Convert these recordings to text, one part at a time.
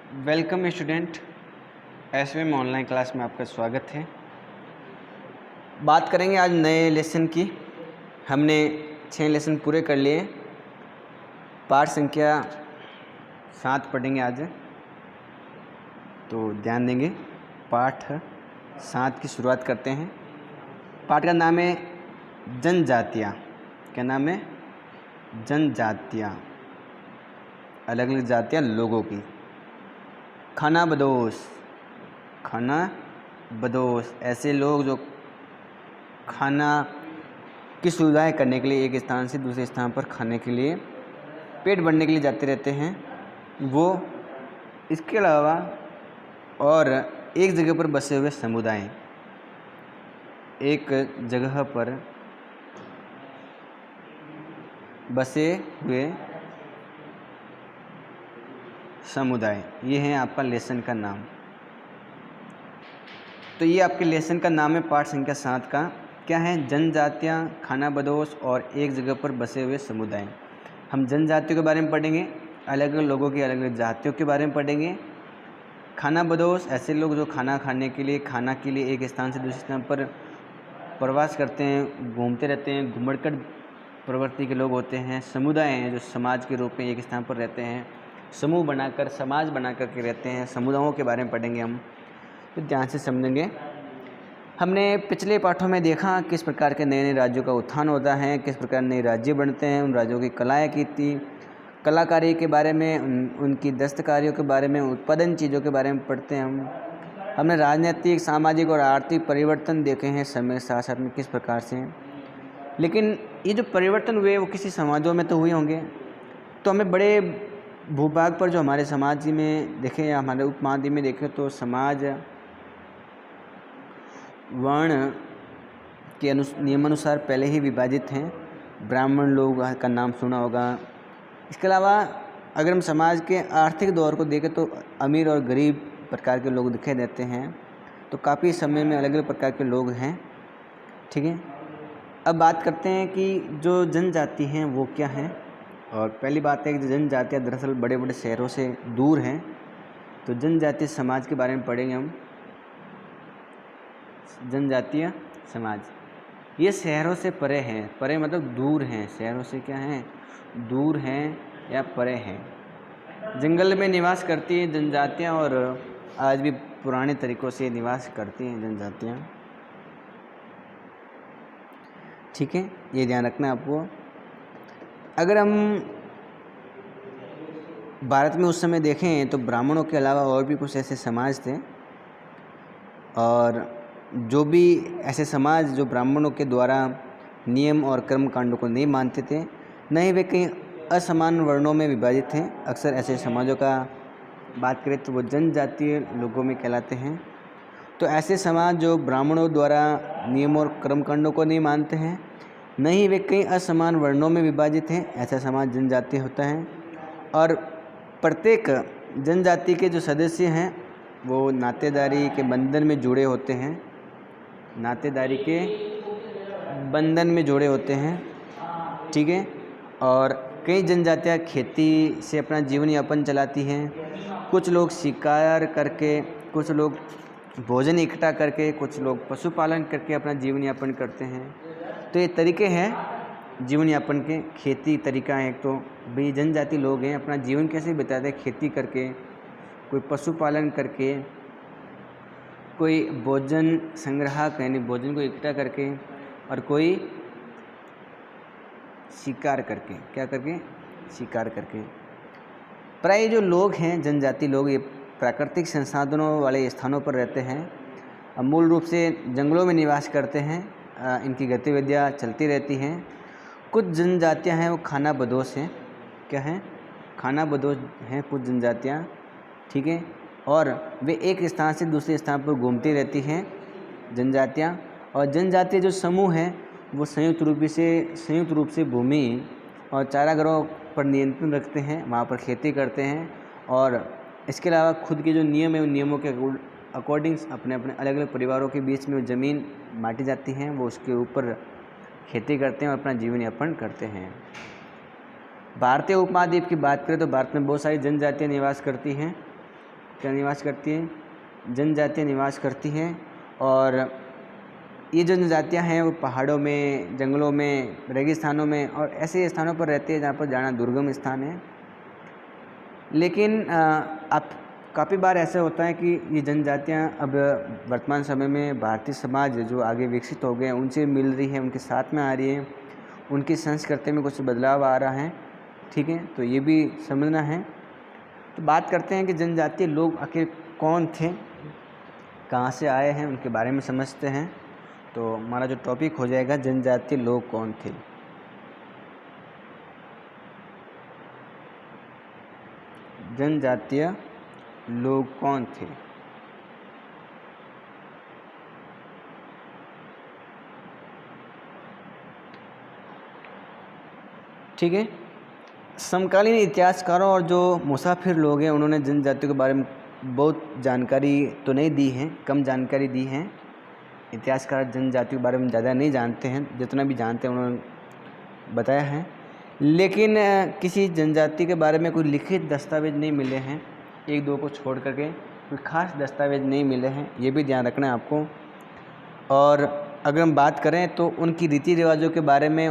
Welcome student. SVM online class में आपका स्वागत है। बात करेंगे आज नए लेसन की। हमने 6 लेसन पूरे कर लिए। पाठ संख्या 7 पढ़ेंगे आज, तो ध्यान देंगे। पाठ 7 की शुरुआत करते हैं। पाठ का नाम है जनजातियाँ। क्या नाम है? जनजातियाँ, अलग अलग जातियाँ लोगों की। खाना बदोश, खाना बदोश ऐसे लोग जो खाना की सुविधाएं करने के लिए एक स्थान से दूसरे स्थान पर खाने के लिए, पेट भरने के लिए जाते रहते हैं वो। इसके अलावा और एक जगह पर बसे हुए समुदाय, एक जगह पर बसे हुए समुदाय, ये है आपका लेसन का नाम। तो ये आपके लेसन का नाम है पाठ संख्या 7 का। क्या है? जनजातियाँ, खाना बदोश और एक जगह पर बसे हुए समुदाय। हम जनजातियों के बारे में पढ़ेंगे, अलग अलग लोगों की अलग अलग जातियों के बारे में पढ़ेंगे। खाना बदोश ऐसे लोग जो खाना खाने के लिए, खाना के लिए एक स्थान से दूसरे स्थान पर प्रवास करते हैं, घूमते रहते हैं, घुमड़कर प्रवृत्ति के लोग होते हैं। समुदाय हैं जो समाज के रूप में एक स्थान पर रहते हैं, समूह बनाकर, समाज बना कर के रहते हैं। समुदायों के बारे में पढ़ेंगे हम, तो ध्यान से समझेंगे। हमने पिछले पाठों में देखा किस प्रकार के नए नए राज्यों का उत्थान होता है, किस प्रकार नए राज्य बनते हैं, उन राज्यों की कलाएँ की थी, कलाकारी के बारे में, उनकी दस्तकारियों के बारे में, उत्पादन चीज़ों के बारे में पढ़ते हैं हम। हमने राजनीतिक, सामाजिक और आर्थिक परिवर्तन देखे हैं समय साथ साथ में किस प्रकार से। लेकिन ये जो परिवर्तन हुए वो किसी समाजों में तो हुए होंगे, तो हमें बड़े भूभाग पर जो हमारे समाज में देखें या हमारे उपमहाद्वीप में देखें तो समाज वर्ण के नियमानुसार पहले ही विभाजित हैं। ब्राह्मण लोग का नाम सुना होगा। इसके अलावा अगर हम समाज के आर्थिक दौर को देखें तो अमीर और गरीब प्रकार के लोग दिखाई देते हैं। तो काफ़ी समय में अलग अलग प्रकार के लोग हैं। ठीक है, अब बात करते हैं कि जो जनजाति हैं वो क्या हैं। और पहली बात है कि जनजातियाँ दरअसल बड़े बड़े शहरों से दूर हैं। तो जनजातीय समाज के बारे में पढ़ेंगे हम। जनजातीय समाज ये शहरों से परे हैं। परे मतलब दूर हैं, शहरों से क्या हैं? दूर हैं या परे हैं। जंगल में निवास करती हैं जनजातियाँ और आज भी पुराने तरीक़ों से निवास करती हैं जनजातियाँ। ठीक है, ये ध्यान रखना आपको। अगर हम भारत में उस समय देखें तो ब्राह्मणों के अलावा और भी कुछ ऐसे समाज थे, और जो भी ऐसे समाज जो ब्राह्मणों के द्वारा नियम और कर्म कांडों को नहीं मानते थे, न ही वे कहीं असमान वर्णों में विभाजित हैं। अक्सर ऐसे समाजों का बात करें तो वो जनजातीय लोगों में कहलाते हैं। तो ऐसे समाज जो ब्राह्मणों द्वारा नियम और कर्मकांडों को नहीं मानते हैं, न ही वे कई असमान वर्णों में विभाजित हैं, ऐसा समाज जनजाति होता है। और प्रत्येक जनजाति के जो सदस्य हैं वो नातेदारी के बंधन में जुड़े होते हैं, नातेदारी के बंधन में जुड़े होते हैं। ठीक है, और कई जनजातियाँ खेती से अपना जीवन यापन चलाती हैं। कुछ लोग शिकार करके, कुछ लोग भोजन इकट्ठा करके, कुछ लोग पशुपालन करके अपना जीवन यापन करते हैं। तो ये तरीके हैं जीवन यापन के। खेती तरीका है एक, तो भाई जनजाति लोग हैं अपना जीवन कैसे बिताते हैं? खेती करके, कोई पशुपालन करके, कोई भोजन संग्रह यानी भोजन को इकट्ठा करके, और कोई शिकार करके। क्या करके? शिकार करके। प्राय जो लोग हैं जनजाति लोग, ये प्राकृतिक संसाधनों वाले स्थानों पर रहते हैं। मूल रूप से जंगलों में निवास करते हैं। इनकी गतिविधियाँ चलती रहती हैं। कुछ जनजातियाँ हैं वो खाना बदोश हैं। क्या हैं? खाना बदोश हैं कुछ जनजातियाँ। ठीक है, और वे एक स्थान से दूसरे स्थान पर घूमती रहती हैं जनजातियाँ। और जनजातीय जो समूह हैं वो संयुक्त रूप से भूमि और चारागाहों पर नियंत्रण रखते हैं, वहाँ पर खेती करते हैं। और इसके अलावा खुद के जो नियम है उन नियमों के अकॉर्डिंग अपने अपने अलग अलग परिवारों के बीच में ज़मीन बांटी जाती हैं, वो उसके ऊपर खेती करते हैं और अपना जीवन यापन करते हैं। भारतीय उपमहाद्वीप की बात करें तो भारत में बहुत सारी जनजातियाँ निवास करती हैं। क्या निवास करती है? जनजातियाँ निवास करती हैं। और ये जो जनजातियाँ हैं वो पहाड़ों में, जंगलों में, रेगिस्तानों में और ऐसे स्थानों पर रहती है जहाँ पर जाना दुर्गम स्थान है। लेकिन अब काफ़ी बार ऐसा होता है कि ये जनजातियाँ अब वर्तमान समय में भारतीय समाज जो आगे विकसित हो गए हैं उनसे मिल रही है, उनके साथ में आ रही है, उनकी संस्कृति में कुछ बदलाव आ रहा है। ठीक है, तो ये भी समझना है। तो बात करते हैं कि जनजातीय लोग आखिर कौन थे, कहाँ से आए हैं, उनके बारे में समझते हैं। तो हमारा जो टॉपिक हो जाएगा जनजातीय लोग कौन थे। जनजातीय लोग कौन थे? ठीक है, समकालीन इतिहासकारों और जो मुसाफिर लोग हैं उन्होंने जनजातियों के बारे में बहुत जानकारी तो नहीं दी है, कम जानकारी दी है। इतिहासकार जनजातियों के बारे में ज़्यादा नहीं जानते हैं, जितना भी जानते हैं उन्होंने बताया है। लेकिन किसी जनजाति के बारे में कोई लिखित दस्तावेज नहीं मिले हैं, एक दो को छोड़ करके कोई ख़ास दस्तावेज नहीं मिले हैं, ये भी ध्यान रखना है आपको। और अगर हम बात करें तो उनकी रीति रिवाजों के बारे में,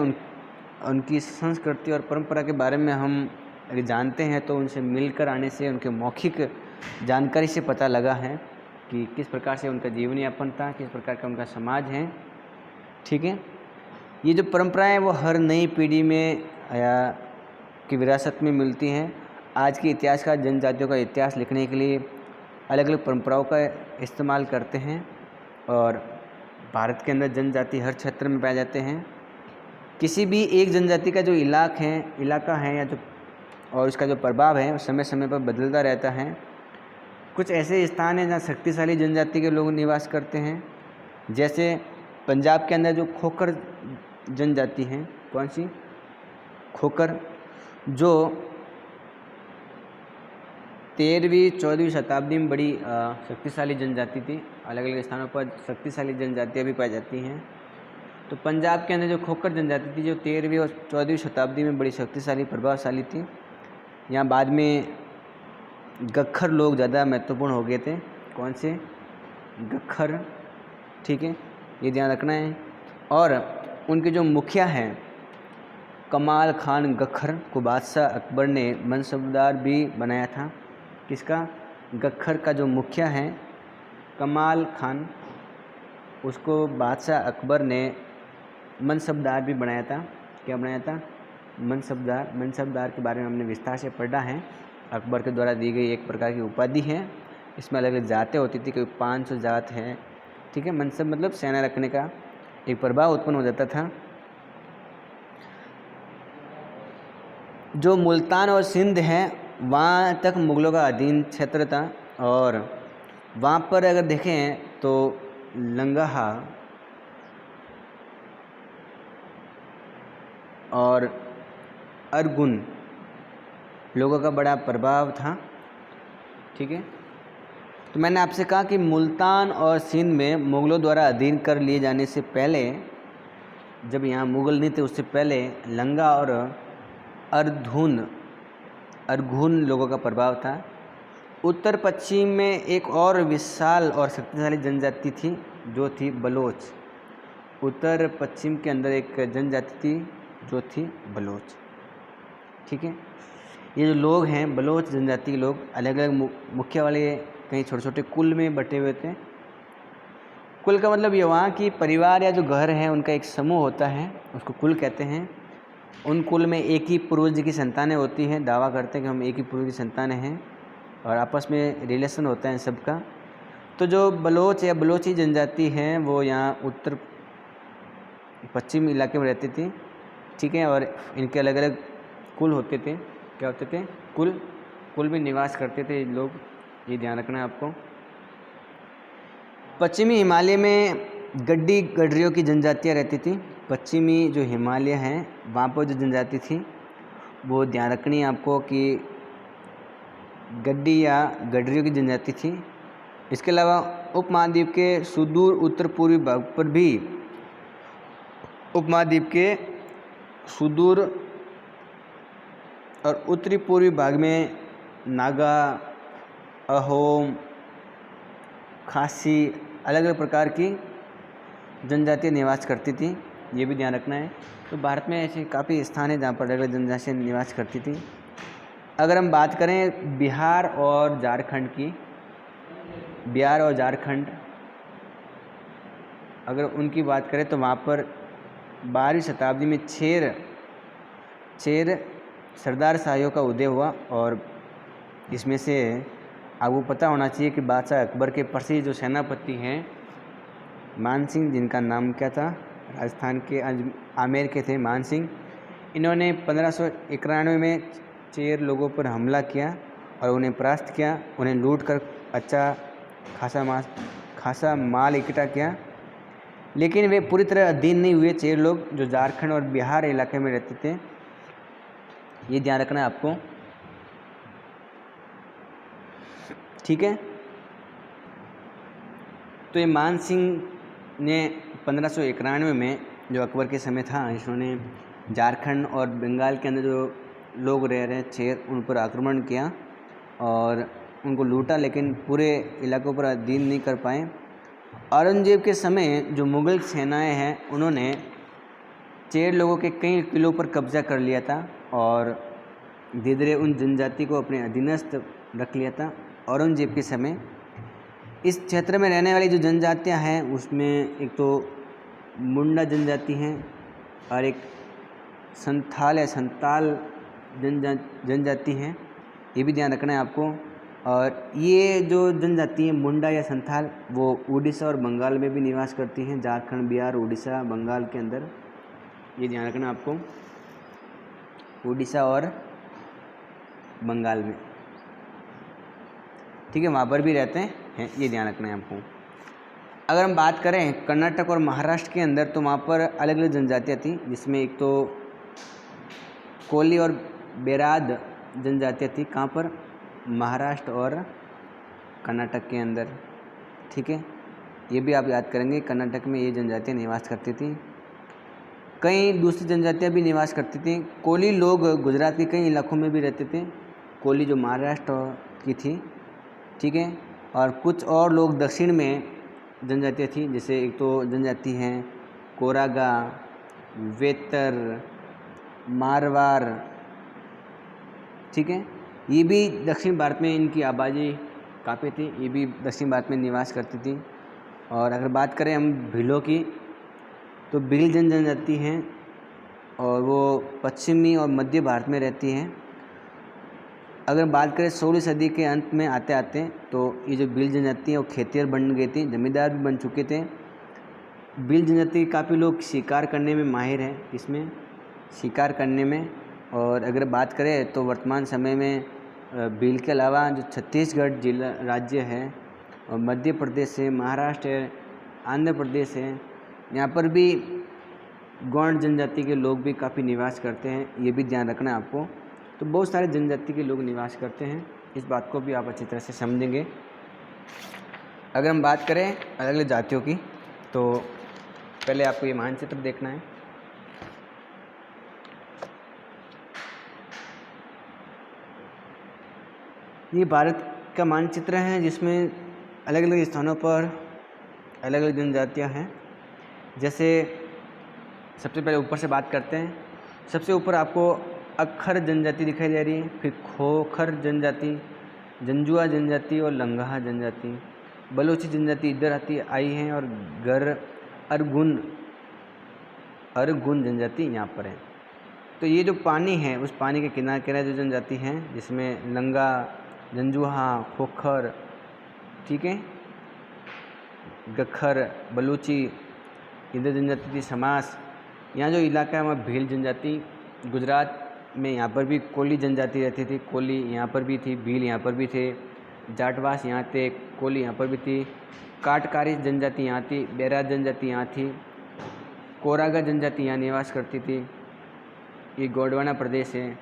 उनकी संस्कृति और परंपरा के बारे में हम अगर जानते हैं तो उनसे मिलकर आने से, उनके मौखिक जानकारी से पता लगा है कि किस प्रकार से उनका जीवन यापन था, किस प्रकार का उनका समाज है। ठीक है, ये जो परंपराएं वो हर नई पीढ़ी में या की विरासत में मिलती हैं। आज के इतिहासकार जनजातियों का इतिहास लिखने के लिए अलग अलग परंपराओं का इस्तेमाल करते हैं और भारत के अंदर जनजाति हर क्षेत्र में पाए जाते हैं। किसी भी एक जनजाति का जो इलाका है या जो और उसका जो प्रभाव है समय समय पर बदलता रहता है। कुछ ऐसे स्थान हैं जहाँ शक्तिशाली जनजाति के लोग निवास करते हैं, जैसे पंजाब के अंदर जो खोखर जनजाति है। कौन सी? खोखर, जो 13वीं 14वीं शताब्दी में बड़ी शक्तिशाली जनजाति थी। अलग अलग स्थानों पर शक्तिशाली जनजातियाँ भी पाई जाती हैं। तो पंजाब के अंदर जो खोखर जनजाति थी जो 13वीं और 14वीं शताब्दी में बड़ी शक्तिशाली प्रभावशाली थी। यहाँ बाद में गख्खर लोग ज़्यादा महत्वपूर्ण हो गए थे। कौन से? गख्खर। ठीक है, ये ध्यान रखना है। और उनके जो मुखिया हैं कमाल खान गख्खर को बादशाह अकबर ने मनसबदार भी बनाया था। किसका? गख्खर का जो मुखिया है कमाल खान, उसको बादशाह अकबर ने मनसबदार भी बनाया था। क्या बनाया था? मनसबदार। मनसबदार के बारे में हमने विस्तार से पढ़ा है। अकबर के द्वारा दी गई एक प्रकार की उपाधि है। इसमें अलग अलग जातें होती थी, कोई 500 जात है। ठीक है, मनसब मतलब सेना रखने का एक प्रभाव उत्पन्न हो जाता था। जो मुल्तान और सिंध है वहाँ तक मुग़लों का अधीन क्षेत्र था और वहाँ पर अगर देखें तो लंगाहा और अरगुन लोगों का बड़ा प्रभाव था। ठीक है, तो मैंने आपसे कहा कि मुल्तान और सिंध में मुग़लों द्वारा अधीन कर लिए जाने से पहले, जब यहाँ मुग़ल नहीं थे उससे पहले लंगा और अरघुन लोगों का प्रभाव था। उत्तर पश्चिम में एक और विशाल और शक्तिशाली जनजाति थी जो थी बलोच। उत्तर पश्चिम के अंदर एक जनजाति थी जो थी बलोच। ठीक है, ये जो लोग हैं बलोच जनजाति के लोग अलग अलग मुखिया वाले कहीं छोटे छोटे कुल में बटे हुए थे। कुल का मतलब ये वहाँ की परिवार या जो घर है उनका एक समूह होता है, उसको कुल कहते हैं। उन कुल में एक ही पूर्वज की संतानें होती हैं, दावा करते हैं कि हम एक ही पूर्वज की संतानें हैं और आपस में रिलेशन होता है सबका। तो जो बलोच या बलोची जनजाति हैं वो यहाँ उत्तर पश्चिम इलाके में रहती थी। ठीक है, और इनके अलग अलग कुल होते थे। क्या होते थे? कुल में निवास करते थे लोग, ये ध्यान रखना है आपको। पश्चिमी हिमालय में गड्डरियों की जनजातियाँ रहती थी। पश्चिमी जो हिमालय हैं वहाँ पर जो जनजाति थी वो ध्यान रखनी है आपको कि गड्डी या गडरियों की जनजाति थी। इसके अलावा उपमहाद्वीप के सुदूर उत्तर पूर्वी भाग पर भी उपमहाद्वीप के सुदूर और उत्तरी पूर्वी भाग में नागा, अहोम, खासी, अलग अलग प्रकार की जनजातियाँ निवास करती थी, ये भी ध्यान रखना है। तो भारत में ऐसे काफ़ी स्थान है जहाँ पर अलग अलग जनजातियाँ निवास करती थी। अगर हम बात करें बिहार और झारखंड की, बिहार और झारखंड अगर उनकी बात करें तो वहाँ पर 12वीं शताब्दी में चेर सरदार शाहियों का उदय हुआ। और इसमें से आपको पता होना चाहिए कि बादशाह अकबर के प्रसिद्ध जो सेनापति हैं मानसिंह, जिनका नाम क्या था, राजस्थान के आमेर के थे मान सिंह, इन्होंने 1591 में चेर लोगों पर हमला किया और उन्हें परास्त किया, उन्हें लूट कर अच्छा खासा माल इकट्ठा किया। लेकिन वे पूरी तरह अधीन नहीं हुए चेर लोग, जो झारखंड और बिहार इलाके में रहते थे, ये ध्यान रखना है आपको, ठीक है। तो ये मान सिंह ने 1591 में जो अकबर के समय था, इन्होंने झारखंड और बंगाल के अंदर जो लोग रह रहे चेर, उन पर आक्रमण किया और उनको लूटा, लेकिन पूरे इलाकों पर अधीन नहीं कर पाए। औरंगजेब के समय जो मुग़ल सेनाएं हैं, उन्होंने चेर लोगों के कई किलों पर कब्जा कर लिया था और धीरे धीरे उन जनजाति को अपने अधीनस्थ रख लिया था। औरंगजेब के समय इस क्षेत्र में रहने वाली जो जनजातियां हैं, उसमें एक तो मुंडा जनजाति हैं और एक संथाल या संताल जनजाति हैं, ये भी ध्यान रखना है आपको। और ये जो जनजाति है मुंडा या संथाल, वो उड़ीसा और बंगाल में भी निवास करती हैं, झारखंड, बिहार, उड़ीसा, बंगाल के अंदर, ये ध्यान रखना आपको, उड़ीसा और बंगाल में, ठीक है, वहाँ पर भी रहते हैं, ये ध्यान रखना है आपको। अगर हम बात करें कर्नाटक और महाराष्ट्र के अंदर, तो वहाँ पर अलग अलग जनजातियाँ थी, जिसमें एक तो कोली और बेराद जनजातियाँ थी, कहाँ पर, महाराष्ट्र और कर्नाटक के अंदर, ठीक है, ये भी आप याद करेंगे। कर्नाटक में ये जनजातियाँ निवास करती थी, कई दूसरी जनजातियाँ भी निवास करती थी। कोली लोग गुजरात के कई इलाकों में भी रहते थे, कोली जो महाराष्ट्र की थी, ठीक है। और कुछ और लोग दक्षिण में जनजातियाँ थी, जैसे एक तो जनजाति हैं कोरागा, वेतर, मारवाड़, ठीक है, ये भी दक्षिण भारत में इनकी आबादी काफ़ी थी, ये भी दक्षिण भारत में निवास करती थी। और अगर बात करें हम भीलों की, तो भील जनजाति हैं और वो पश्चिमी और मध्य भारत में रहती हैं। अगर बात करें 16वीं सदी के अंत में आते आते, तो ये जो भील जनजाति है वो खेतिहर बन गई थी, जमींदार भी बन चुके थे। भील जनजाति काफ़ी लोग शिकार करने में माहिर हैं, इसमें शिकार करने में। और अगर बात करें तो वर्तमान समय में भील के अलावा जो छत्तीसगढ़ जिला राज्य है और मध्य प्रदेश है, महाराष्ट्र है, आंध्र प्रदेश है, यहाँ पर भी गौंड जनजाति के लोग भी काफ़ी निवास करते हैं, ये भी ध्यान रखना है आपको। तो बहुत सारे जनजाति के लोग निवास करते हैं, इस बात को भी आप अच्छी तरह से समझेंगे। अगर हम बात करें अलग अलग जातियों की, तो पहले आपको ये मानचित्र देखना है। ये भारत का मानचित्र है, जिसमें अलग अलग स्थानों पर अलग अलग जनजातियाँ हैं। जैसे सबसे पहले ऊपर से बात करते हैं, सबसे ऊपर आपको अक्खर जनजाति दिखाई दे रही है, फिर खोखर जनजाति, जंजुआ जनजाति और लंगाहा जनजाति। बलोची जनजाति इधर आई है और अरगुन जनजाति यहाँ पर है। तो ये जो पानी है, उस पानी के किनारे किनारे जो जनजाति हैं, जिसमें लंगा, जंजुहा, खोखर, ठीक है, गखर, बलूची, इधर जनजाति थी समास। यहाँ जो इलाका है वहाँ भील जनजाति, गुजरात में यहाँ पर भी कोली जनजाति रहती थी, कोली यहाँ पर भी थी, भील यहाँ पर भी थे, जाटवास यहाँ थे, कोली यहाँ पर भी थी, काटकारी जनजाति यहाँ थी, बेराद जनजाति यहाँ थी, कोरागा जनजाति यहाँ निवास करती थी। ये गोंडवाना प्रदेश है।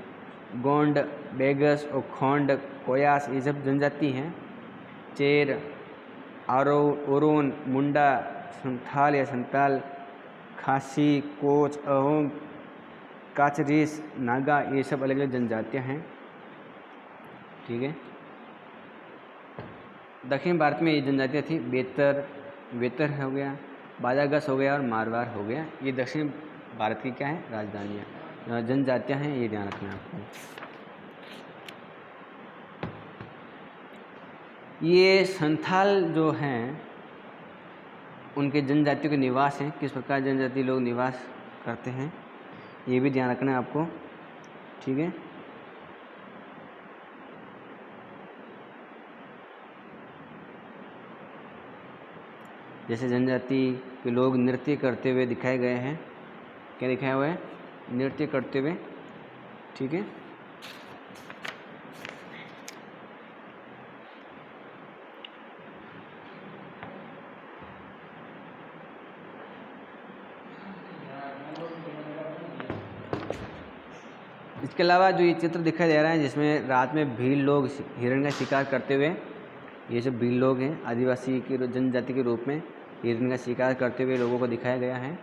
गोंड, बेगस और खोंड, कोयास, ये सब जनजाति हैं। चेर, ओरोन, मुंडा, संथाल या संताल, खासी, कोच, अहोम, काचरीस, नागा, ये सब अलग अलग जनजातियाँ हैं, ठीक है। दक्षिण भारत में ये जनजातियाँ थी, वेतर हो गया, बाजागस हो गया और मारवाड़ हो गया। ये दक्षिण भारत की क्या है, राजधानियाँ जनजातियाँ हैं, ये ध्यान रखना है आपको। ये संथाल जो हैं उनके जनजातियों के निवास हैं, किस प्रकार जनजाति लोग निवास करते हैं ये भी ध्यान रखना है आपको, ठीक है। जैसे जनजाति के लोग नृत्य करते हुए दिखाए गए हैं, क्या दिखाया हुआ है, नृत्य करते हुए, ठीक है। इसके अलावा जो ये चित्र दिखाई दे रहा है जिसमें रात में भील लोग हिरण का शिकार करते हुए, ये जो भील लोग हैं आदिवासी की जनजाति के रूप में हिरण का शिकार करते हुए लोगों को दिखाया गया है,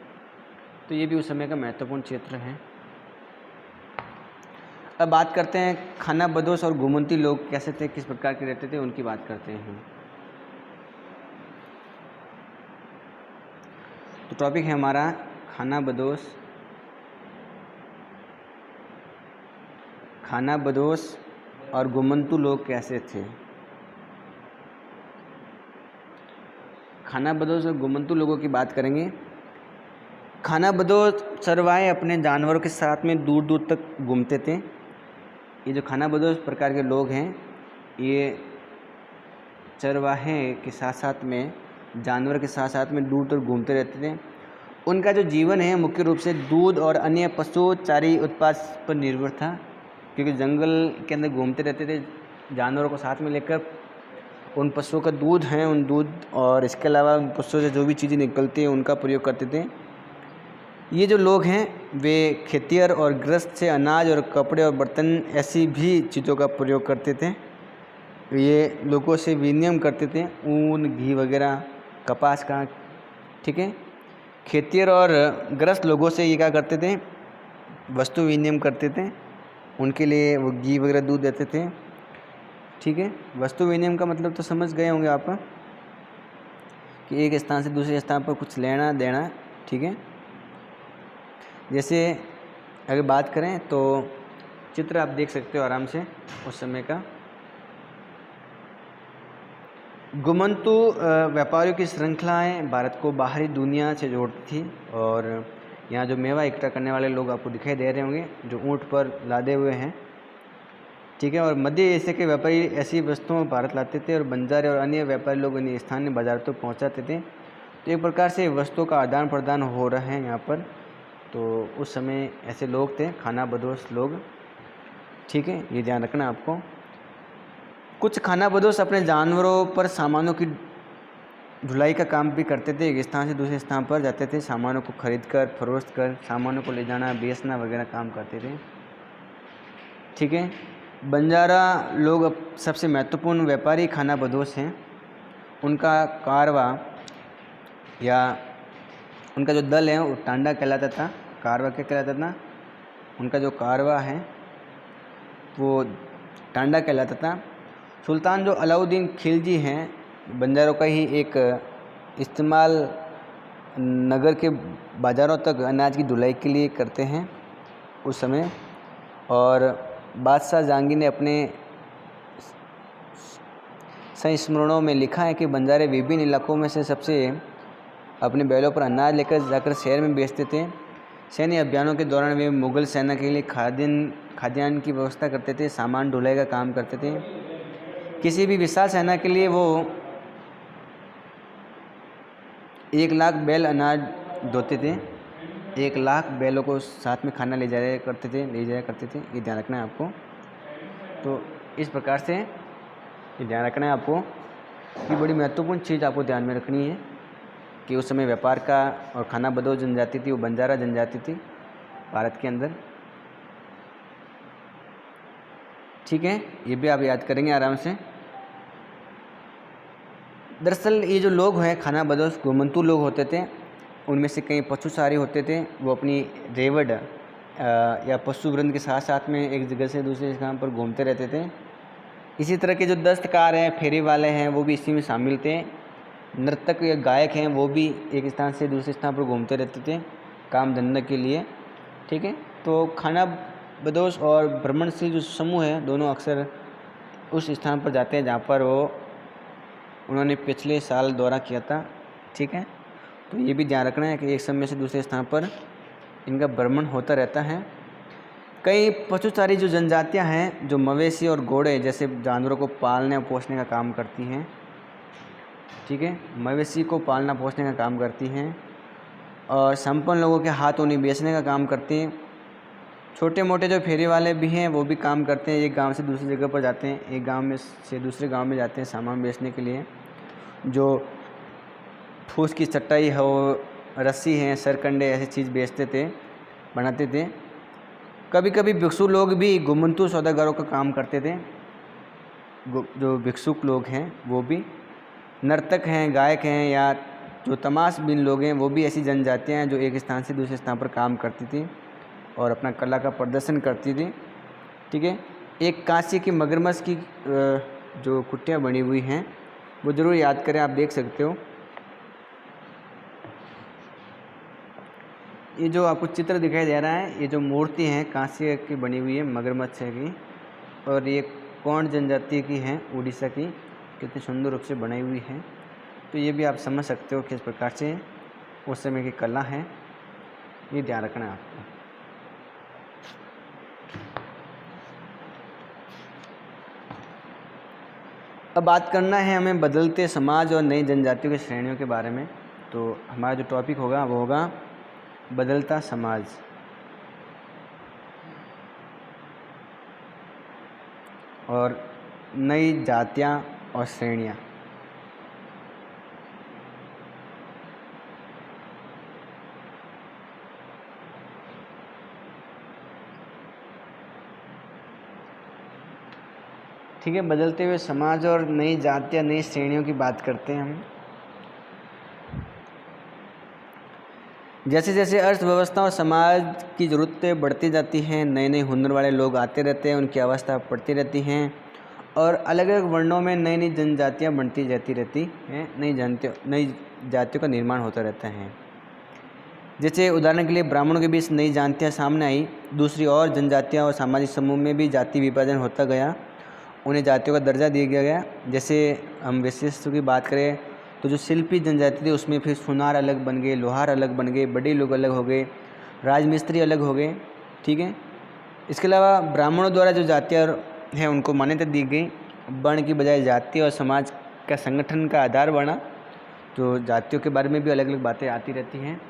तो ये भी उस समय का महत्वपूर्ण क्षेत्र है। अब बात करते हैं खाना बदोश और घुमंती लोग कैसे थे, किस प्रकार के रहते थे, उनकी बात करते हैं। तो टॉपिक है हमारा खाना बदोश और घुमंतू लोग कैसे थे। खाना बदोश और घुमंतू लोगों की बात करेंगे। खाना बदोश चरवाहे अपने जानवरों के साथ में दूर दूर तक घूमते थे। ये जो खाना बदोश प्रकार के लोग हैं ये चरवाहे के साथ साथ में जानवर के साथ साथ में दूर दूर घूमते रहते थे। उनका जो जीवन है मुख्य रूप से दूध और अन्य पशु चारी उत्पाद पर निर्भर था, क्योंकि जंगल के अंदर घूमते रहते थे जानवरों को साथ में लेकर। उन पशुओं का दूध है, उन दूध और इसके अलावा उन पशुओं से जो भी चीज़ें निकलती हैं उनका प्रयोग करते थे। ये जो लोग हैं वे खेतिहर और गृहस्थ से अनाज और कपड़े और बर्तन ऐसी भी चीज़ों का प्रयोग करते थे। ये लोगों से विनिमय करते थे, ऊन, घी वगैरह, कपास का, ठीक है। खेतिहर और गृहस्थ लोगों से ये क्या करते थे, वस्तु विनिमय करते थे, उनके लिए वो घी वगैरह दूध देते थे, ठीक है। वस्तु विनिमय का मतलब तो समझ गए होंगे आप कि एक स्थान से दूसरे स्थान पर कुछ लेना देना, ठीक है। जैसे अगर बात करें तो चित्र आप देख सकते हो आराम से उस समय का। घुमंतू व्यापारियों की श्रृंखलाएं भारत को बाहरी दुनिया से जोड़ती थी, और यहाँ जो मेवा इकट्ठा करने वाले लोग आपको दिखाई दे रहे होंगे जो ऊँट पर लादे हुए हैं, ठीक है। और मध्य एशिया के व्यापारी ऐसी वस्तुओं भारत लाते थे और बंजारे और अन्य व्यापारी लोग इन्हें स्थानीय बाजार तक पहुँचाते थे। तो एक प्रकार से वस्तुओं का आदान प्रदान हो रहा है यहाँ पर। तो उस समय ऐसे लोग थे खाना बदोश लोग, ठीक है, ये ध्यान रखना आपको। कुछ खाना बदोश अपने जानवरों पर सामानों की ढुलाई का काम भी करते थे। एक स्थान से दूसरे स्थान पर जाते थे, सामानों को खरीद कर फरोख्त कर सामानों को ले जाना, बेचना वगैरह काम करते थे, ठीक है। बंजारा लोग अब सबसे महत्वपूर्ण व्यापारी खाना बदोश हैं। उनका कारवा या उनका जो दल है वो टांडा कहलाता था। कारवा क्या कहलाता था, उनका जो कारवा है वो टांडा कहलाता था। सुल्तान जो अलाउद्दीन खिलजी हैं बंजारों का ही एक इस्तेमाल नगर के बाज़ारों तक अनाज की ढुलाई के लिए करते हैं उस समय। और बादशाह जहांगीर ने अपने संस्मरणों में लिखा है कि बंजारे विभिन्न इलाकों में से सबसे अपने बैलों पर अनाज लेकर जाकर शहर में बेचते थे। सैन्य अभियानों के दौरान वे मुगल सेना के लिए खाद्यान्न की व्यवस्था करते थे, सामान ढुलाई का काम करते थे। किसी भी विशाल सेना के लिए वो 1 लाख बैल अनाज ढोते थे। 1 लाख बैलों को साथ में खाना ले जाया करते थे, ये ध्यान रखना है आपको। तो इस प्रकार से ये ध्यान रखना है आपको कि बड़ी महत्वपूर्ण चीज़ आपको ध्यान में रखनी है कि उस समय व्यापार का और खाना बदोश जनजाति थी वो बंजारा जनजाति थी भारत के अंदर, ठीक है। ये भी आप याद करेंगे आराम से। दरअसल ये जो लोग हैं खाना बदोश घुमंतू लोग होते थे, उनमें से कई पशुचारी होते थे। वो अपनी रेवड़ या पशु वृंद के साथ साथ में एक जगह से दूसरे स्थान पर घूमते रहते थे। इसी तरह के जो दस्तकार हैं, फेरी वाले हैं, वो भी इसी में शामिल थे। नर्तक या गायक हैं, वो भी एक स्थान से दूसरे स्थान पर घूमते रहते थे काम धंधा के लिए। ठीक है, तो खाना बदोश और भ्रमणशील जो समूह है, दोनों अक्सर उस स्थान पर जाते हैं जहाँ पर उन्होंने पिछले साल दौरा किया था। ठीक है, तो ये भी ध्यान रखना है कि एक समय से दूसरे स्थान पर इनका भ्रमण होता रहता है। कई पशुचारी जो जनजातियां हैं, जो मवेशी और घोड़े जैसे जानवरों को पालने और पोसने का काम करती हैं। ठीक है, मवेशी को पालना पोसने का काम करती हैं और संपन्न लोगों के हाथ उन्हें बेचने का काम करती हैं। छोटे मोटे जो फेरी वाले भी हैं, वो भी काम करते हैं, एक गांव से दूसरी जगह पर जाते हैं, एक गांव में से दूसरे गांव में जाते हैं सामान बेचने के लिए। जो फूस की चटाई हो, रस्सी है, सरकंडे, ऐसी चीज़ बेचते थे, बनाते थे। कभी कभी भिक्षु लोग भी घुमंतु सौदागरों का काम करते थे। जो भिक्षुक लोग हैं वो भी नर्तक हैं, गायक हैं, या जो तमाशबीन लोग हैं, वो भी ऐसी जनजातियां हैं जो एक स्थान से दूसरे स्थान पर काम करती थी और अपना कला का प्रदर्शन करती थी। ठीक है, एक कांसे की मगरमच्छ की जो कुटियाँ बनी हुई हैं, वो ज़रूर याद करें, आप देख सकते हो। ये जो आपको चित्र दिखाई दे रहा है, ये जो मूर्ति है कांसे की बनी हुई है, मगरमच्छ की, और ये कौन जनजाति की है, उड़ीसा की, कितनी सुंदर रूप से बनाई हुई है। तो ये भी आप समझ सकते हो किस प्रकार से उस समय की कला है, ये ध्यान रखना है आपको। अब बात करना है हमें बदलते समाज और नई जनजातियों की श्रेणियों के बारे में। तो हमारा जो टॉपिक होगा वो होगा बदलता समाज और नई जातियां और श्रेणियां। ठीक है, बदलते हुए समाज और नई जातियां, नई श्रेणियों की बात करते हैं हम। जैसे जैसे अर्थव्यवस्था और समाज की ज़रूरतें बढ़ती जाती हैं, नए नए हुनर वाले लोग आते रहते हैं, उनकी अवस्था बढ़ती रहती हैं और अलग अलग वर्णों में नई नई जनजातियाँ बनती जाती रहती हैं, नई जातियों का निर्माण होता रहता है। जैसे उदाहरण के लिए ब्राह्मणों के बीच नई जातियाँ सामने आई, दूसरी और जनजातियाँ और सामाजिक समूह में भी जाति विभाजन होता गया, उन्हें जातियों का दर्जा दिया गया। जैसे हम विशेषता की बात करें तो जो शिल्पी जनजाति थी उसमें फिर सुनार अलग बन गए, लोहार अलग बन गए, बड़े लोग अलग हो गए, राजमिस्त्री अलग हो गए। ठीक है, इसके अलावा ब्राह्मणों द्वारा जो जातियाँ हैं उनको मान्यता दी गई, वर्ण की बजाय जाति और समाज का संगठन का आधार बना। तो जातियों के बारे में भी अलग अलग बातें आती रहती हैं।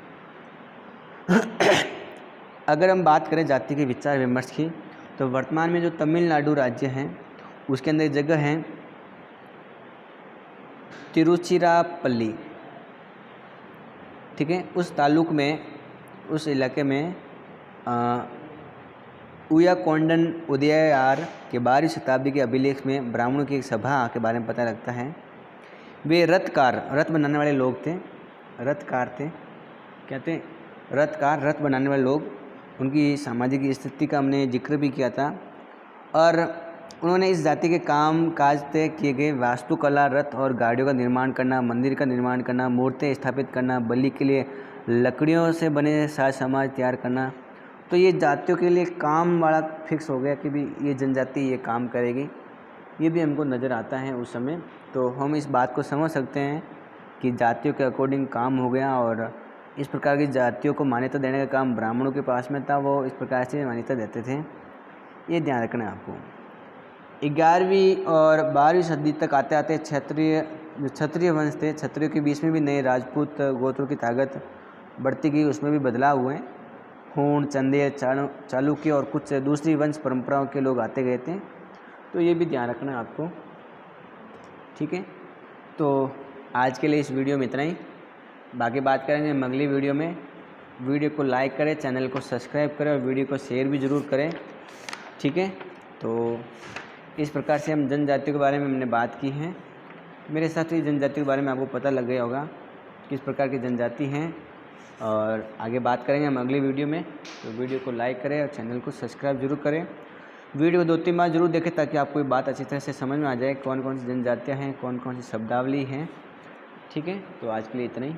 अगर हम बात करें जाति के विचार विमर्श की, तो वर्तमान में जो तमिलनाडु राज्य हैं उसके अंदर जगह है तिरुचिरापल्ली। ठीक है, उस तालुक में, उस इलाके में उयाकोंडन उदययार के 12वीं शताब्दी के अभिलेख में ब्राह्मणों की एक सभा के बारे में पता लगता है। वे रथ बनाने वाले लोग थे, रथकार थे, कहते हैं रथकार, रथ बनाने वाले लोग। उनकी सामाजिक स्थिति का हमने जिक्र भी किया था और उन्होंने इस जाति के काम काज तय किए गए वास्तुकला, रथ और गाड़ियों का निर्माण करना, मंदिर का निर्माण करना, मूर्तें स्थापित करना, बलि के लिए लकड़ियों से बने साज समाज तैयार करना। तो ये जातियों के लिए काम वाला फिक्स हो गया कि भी ये जनजाति ये काम करेगी, ये भी हमको नज़र आता है उस समय। तो हम इस बात को समझ सकते हैं कि जातियों के अकॉर्डिंग काम हो गया और इस प्रकार की जातियों को मान्यता देने का काम ब्राह्मणों के पास में था, वो इस प्रकार से मान्यता देते थे। ये ध्यान रखना है आपको। 11वीं और 12वीं सदी तक आते आते क्षत्रिय वंश थे, क्षत्रियों के बीच में भी नए राजपूत गोत्रों की ताकत बढ़ती गई, उसमें भी बदलाव हुए। हूण, चंदेल, चालुक्य और कुछ दूसरी वंश परंपराओं के लोग आते गए थे। तो ये भी ध्यान रखना है आपको। ठीक है, तो आज के लिए इस वीडियो में इतना ही, बाकी बात करेंगे हम अगली वीडियो में। वीडियो को लाइक करें, चैनल को सब्सक्राइब करें और वीडियो को शेयर भी ज़रूर करें। ठीक है, तो इस प्रकार से हम जनजातियों के बारे में हमने बात की है। मेरे साथ ही जनजातियों के बारे में आपको पता लग गया होगा किस प्रकार की जनजाति हैं, और आगे बात करेंगे हम अगली वीडियो में। तो वीडियो को लाइक करें और चैनल को सब्सक्राइब जरूर करें। वीडियो 2-3 बार जरूर देखें ताकि आपको ये बात अच्छी तरह से समझ में आ जाए कौन कौन सी जनजातियाँ हैं, कौन कौन सी शब्दावली हैं। ठीक है, तो आज के लिए इतना ही।